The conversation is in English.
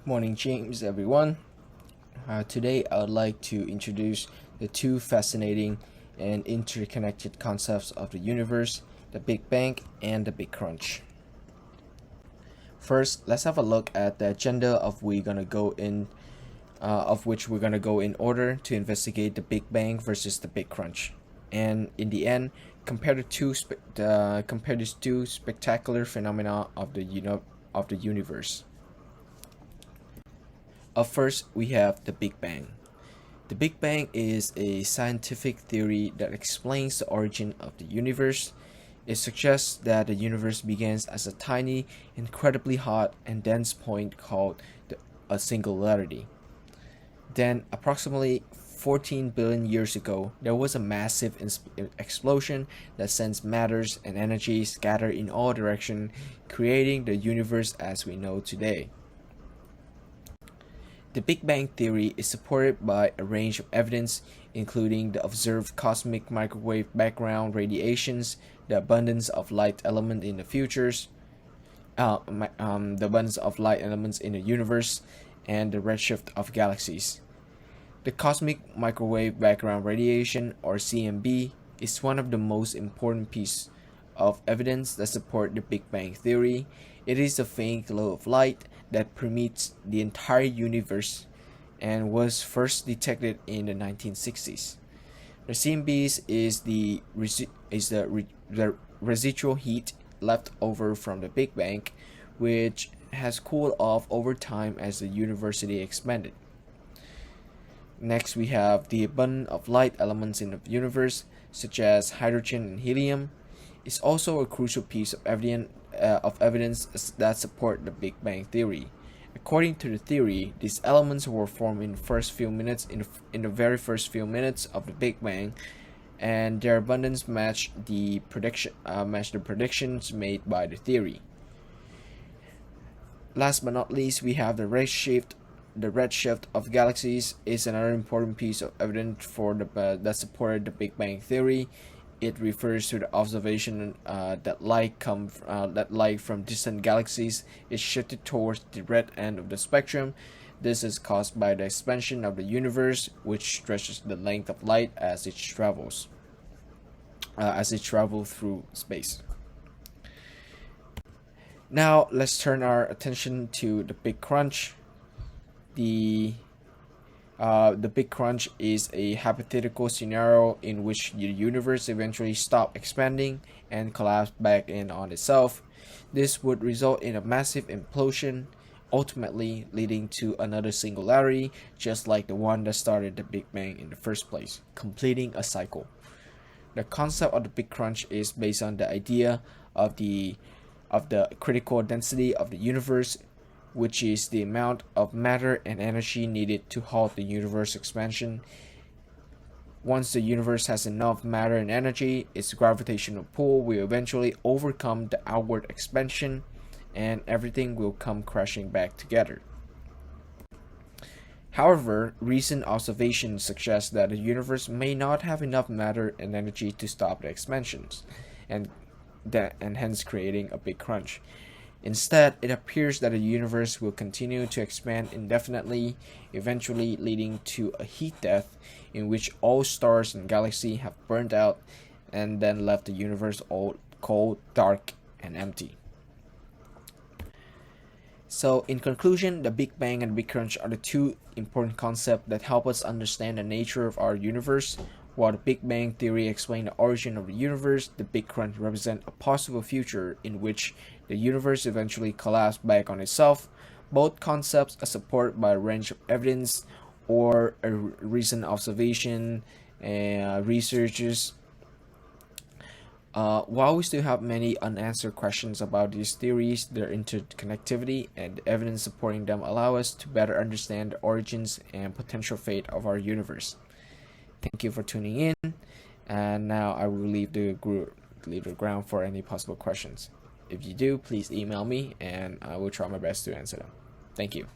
Morning, James, everyone. Today, I would like to introduce the two fascinating and interconnected concepts of the universe, the Big Bang and the Big Crunch. First, let's have a look at the agenda of which we're gonna go in order to investigate the Big Bang versus the Big Crunch, and in the end, compare these two spectacular phenomena of the universe. Up first, we have the Big Bang. The Big Bang is a scientific theory that explains the origin of the universe. It suggests that the universe begins as a tiny, incredibly hot and dense point called a singularity. Then, approximately 14 billion years ago, there was a massive explosion that sends matters and energy scattered in all directions, creating the universe as we know today. The Big Bang theory is supported by a range of evidence, including the observed cosmic microwave background radiations, the abundance of light element in the universe, and the redshift of galaxies. The cosmic microwave background radiation, or CMB, is one of the most important pieces of evidence that support the Big Bang theory. It is a faint glow of light that permeates the entire universe and was first detected in the 1960s. The CMB is the residual heat left over from the Big Bang, which has cooled off over time as the universe expanded. Next, we have the abundance of light elements in the universe, such as hydrogen and helium. It's also a crucial piece of evidence that support the Big Bang theory. According to the theory, these elements were formed in the very first few minutes of the Big Bang, and their abundance matched the predictions made by the theory. Last but not least, we have the redshift. The redshift of galaxies is another important piece of evidence that supported the Big Bang theory. It refers to the observation that light from distant galaxies is shifted towards the red end of the spectrum. This is caused by the expansion of the universe, which stretches the length of light as it travels through space. Now, let's turn our attention to the Big Crunch. The Big Crunch is a hypothetical scenario in which the universe eventually stops expanding and collapses back in on itself. This would result in a massive implosion, ultimately leading to another singularity, just like the one that started the Big Bang in the first place, completing a cycle. The concept of the Big Crunch is based on the idea of the critical density of the universe, which is the amount of matter and energy needed to halt the universe expansion. Once the universe has enough matter and energy, its gravitational pull will eventually overcome the outward expansion, and everything will come crashing back together. However, recent observations suggest that the universe may not have enough matter and energy to stop the expansions, and hence creating a Big Crunch. Instead, it appears that the universe will continue to expand indefinitely, eventually leading to a heat death in which all stars and galaxies have burned out and then left the universe all cold, dark, and empty. So, in conclusion, the Big Bang and Big Crunch are the two important concepts that help us understand the nature of our universe. While the Big Bang theory explains the origin of the universe, the Big Crunch represents a possible future in which the universe eventually collapses back on itself. Both concepts are supported by a range of evidence or a recent observation and researchers. While we still have many unanswered questions about these theories, their interconnectivity and the evidence supporting them allow us to better understand the origins and potential fate of our universe. Thank you for tuning in, and now I will leave the ground for any possible questions. If you do, please email me and I will try my best to answer them. Thank you.